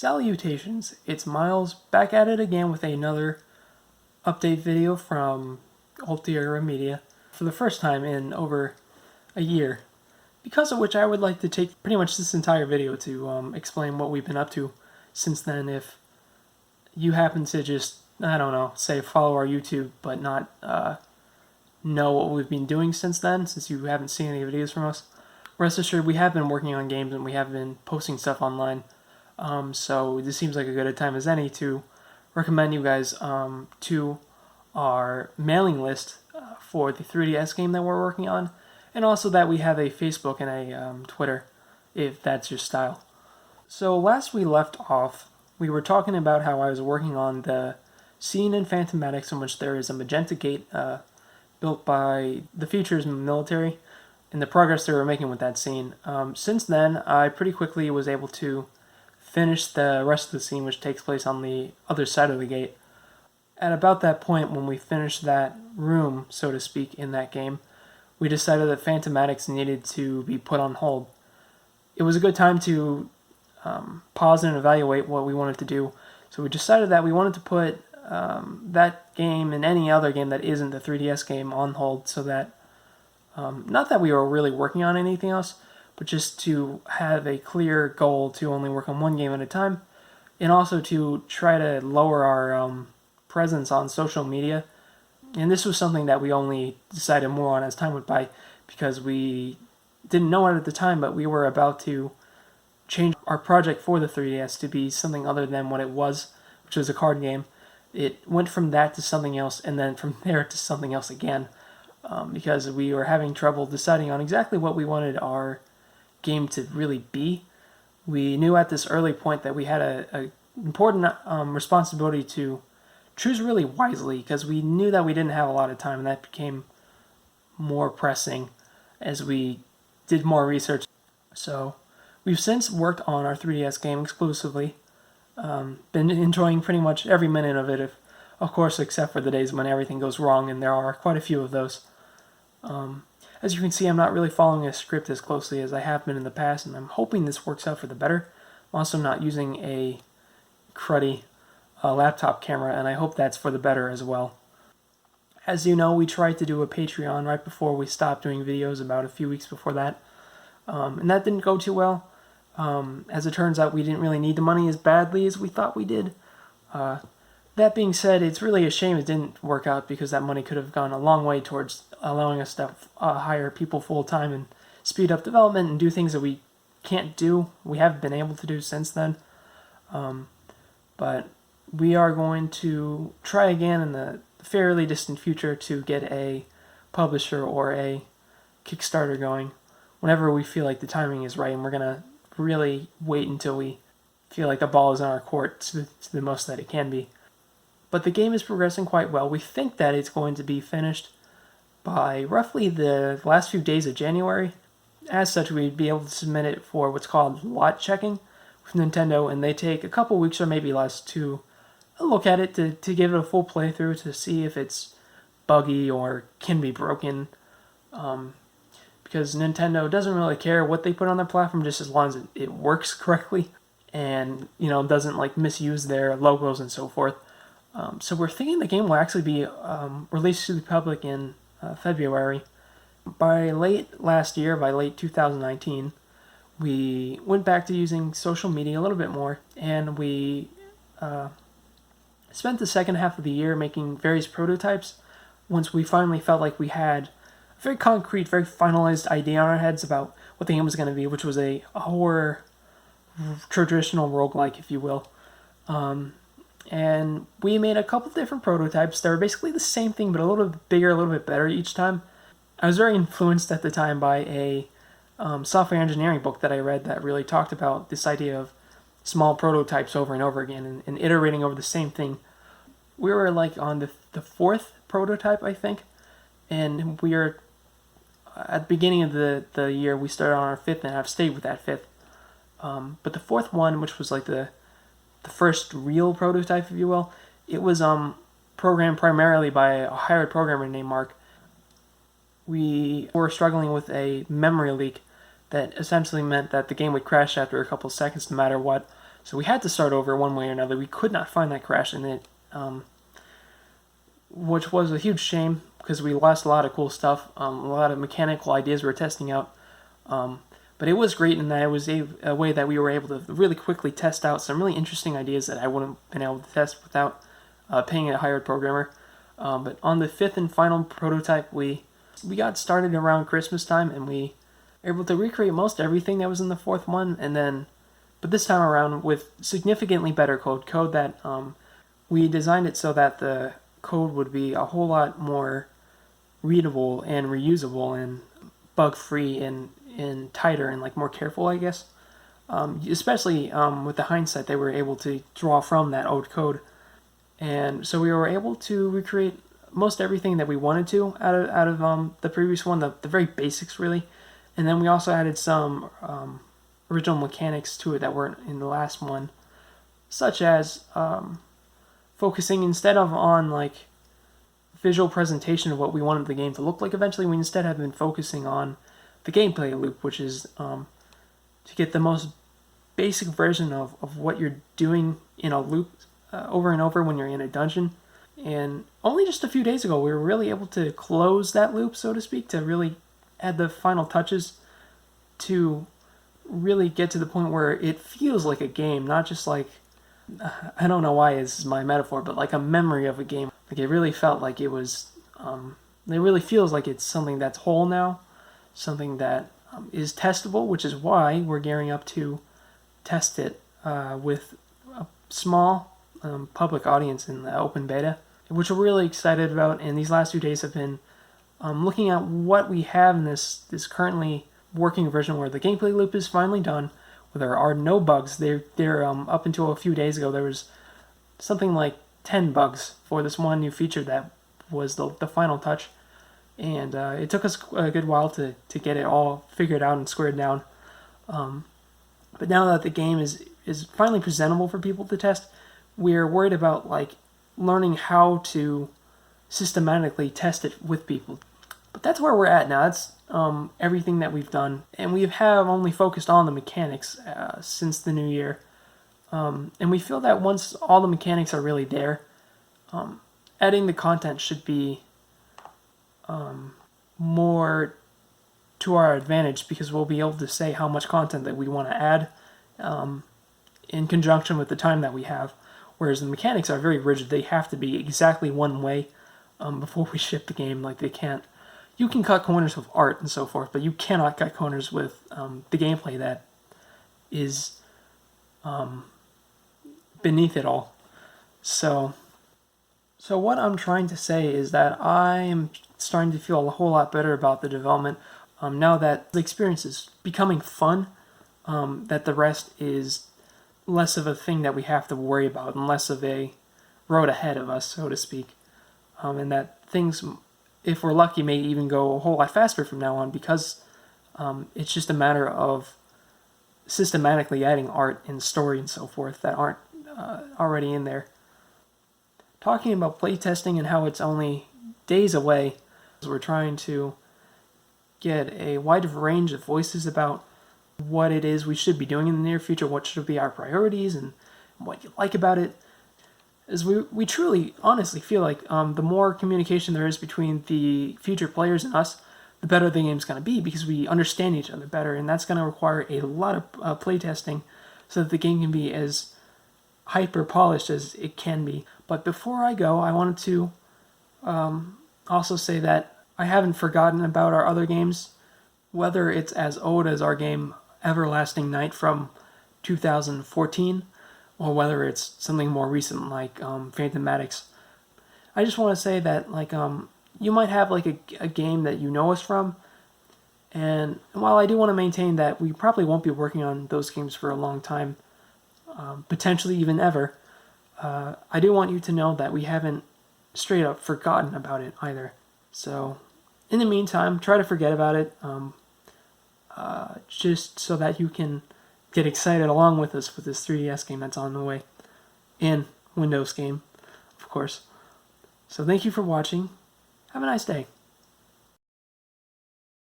Salutations, it's Miles back at it again with another update video from Otyugra Media for the first time in over a year, because of which I would like to take pretty much this entire video to explain what we've been up to since then. If you happen to just, I don't know, say follow our YouTube but not know what we've been doing since then, since you haven't seen any videos from us, rest assured we have been working on games and we have been posting stuff online. So this seems like a good a time as any to recommend you guys to our mailing list for the 3DS game that we're working on, and also that we have a Facebook and a Twitter, if that's your style. So last we left off, we were talking about how I was working on the scene in Phantomatics in which there is a magenta gate built by the Futures military, and the progress they were making with that scene. Since then, I pretty quickly was able to finish the rest of the scene, which takes place on the other side of the gate. At about that point, when we finished that room, so to speak, in that game, we decided that Phantomatics needed to be put on hold. It was a good time to pause and evaluate what we wanted to do, so we decided that we wanted to put that game and any other game that isn't the 3DS game on hold, so that, not that we were really working on anything else, but just to have a clear goal to only work on one game at a time, and also to try to lower our presence on social media. And this was something that we only decided more on as time went by, because we didn't know it at the time, but we were about to change our project for the 3DS to be something other than what it was, which was a card game. It went from that to something else, and then from there to something else again, because we were having trouble deciding on exactly what we wanted our game to really be. We knew at this early point that we had a important responsibility to choose really wisely, because we knew that we didn't have a lot of time, and that became more pressing as we did more research. So we've since worked on our 3DS game exclusively, been enjoying pretty much every minute of it, of course, except for the days when everything goes wrong, and there are quite a few of those. As you can see, I'm not really following a script as closely as I have been in the past, and I'm hoping this works out for the better. I'm also not using a cruddy laptop camera, and I hope that's for the better as well. As you know, we tried to do a Patreon right before we stopped doing videos, about a few weeks before that, and that didn't go too well. As it turns out, we didn't really need the money as badly as we thought we did. That being said, it's really a shame it didn't work out, because that money could have gone a long way towards allowing us to hire people full-time and speed up development and do things that we can't do, we haven't been able to do since then. But we are going to try again in the fairly distant future to get a publisher or a Kickstarter going whenever we feel like the timing is right, and we're going to really wait until we feel like the ball is in our court to the most that it can be. But the game is progressing quite well. We think that it's going to be finished by roughly the last few days of January. As such, we'd be able to submit it for what's called lot checking with Nintendo, and they take a couple weeks or maybe less to look at it, to give it a full playthrough, to see if it's buggy or can be broken. Because Nintendo doesn't really care what they put on their platform, just as long as it works correctly and, doesn't like misuse their logos and so forth. So we're thinking the game will actually be released to the public in February. By late last year, by late 2019, we went back to using social media a little bit more, and we spent the second half of the year making various prototypes. Once we finally felt like we had a very concrete, very finalized idea in our heads about what the game was going to be, which was a horror, traditional roguelike, if you will. And we made a couple different prototypes. They were basically the same thing, but a little bit bigger, a little bit better each time. I was very influenced at the time by a software engineering book that I read that really talked about this idea of small prototypes over and over again and iterating over the same thing. We were like on the fourth prototype, I think, and we are at the beginning of the year, we started on our fifth, and I've stayed with that fifth. But the fourth one, which was like the first real prototype, if you will, it was programmed primarily by a hired programmer named Mark. We were struggling with a memory leak that essentially meant that the game would crash after a couple seconds no matter what. So we had to start over one way or another. We could not find that crash in it, which was a huge shame because we lost a lot of cool stuff, a lot of mechanical ideas we were testing out. But it was great in that it was a way that we were able to really quickly test out some really interesting ideas that I wouldn't have been able to test without paying a hired programmer. But on the fifth and final prototype, we got started around Christmas time, and we were able to recreate most everything that was in the fourth one, but this time around with significantly better code that we designed it so that the code would be a whole lot more readable and reusable and bug-free and tighter and like more careful, I guess. Especially with the hindsight, they were able to draw from that old code, and so we were able to recreate most everything that we wanted to out of the previous one, the very basics really, and then we also added some original mechanics to it that weren't in the last one, such as focusing instead of on like visual presentation of what we wanted the game to look like. Eventually, we instead have been focusing on the gameplay loop, which is to get the most basic version of what you're doing in a loop over and over when you're in a dungeon. And only just a few days ago, we were really able to close that loop, so to speak, to really add the final touches to really get to the point where it feels like a game, not just like, I don't know why this is my metaphor, but like a memory of a game. Like it really felt like it was, it really feels like it's something that's whole now, something that is testable, which is why we're gearing up to test it with a small public audience in the open beta, which we're really excited about. And these last few days have been looking at what we have in this currently working version where the gameplay loop is finally done, where there are no bugs. They're up until a few days ago, there was something like 10 bugs for this one new feature that was the final touch. And it took us a good while to get it all figured out and squared down. But now that the game is finally presentable for people to test, we're worried about like learning how to systematically test it with people. But that's where we're at now. That's everything that we've done, and we have only focused on the mechanics since the new year. And we feel that once all the mechanics are really there, adding the content should be more to our advantage, because we'll be able to say how much content that we want to add in conjunction with the time that we have. Whereas the mechanics are very rigid. They have to be exactly one way before we ship the game. Like they can't. You can cut corners with art and so forth, but you cannot cut corners with the gameplay that is beneath it all. So what I'm trying to say is that I am starting to feel a whole lot better about the development now that the experience is becoming fun, that the rest is less of a thing that we have to worry about and less of a road ahead of us, so to speak, and that things, if we're lucky, may even go a whole lot faster from now on, because it's just a matter of systematically adding art and story and so forth that aren't already in there. Talking about playtesting and how it's only days away, we're trying to get a wide range of voices about what it is we should be doing in the near future, what should be our priorities, and what you like about it. As we truly, honestly feel like the more communication there is between the future players and us, the better the game's going to be, because we understand each other better, and that's going to require a lot of playtesting so that the game can be as hyper polished as it can be. But before I go, I wanted to also say that I haven't forgotten about our other games, whether it's as old as our game Everlasting Night from 2014, or whether it's something more recent like Phantom Maddox. I just want to say that like you might have like a game that you know us from, and while I do want to maintain that we probably won't be working on those games for a long time, potentially even ever, I do want you to know that we haven't straight up forgotten about it either. So in the meantime, try to forget about it, just so that you can get excited along with us with this 3DS game that's on the way, and Windows game, of course. So thank you for watching. Have a nice day.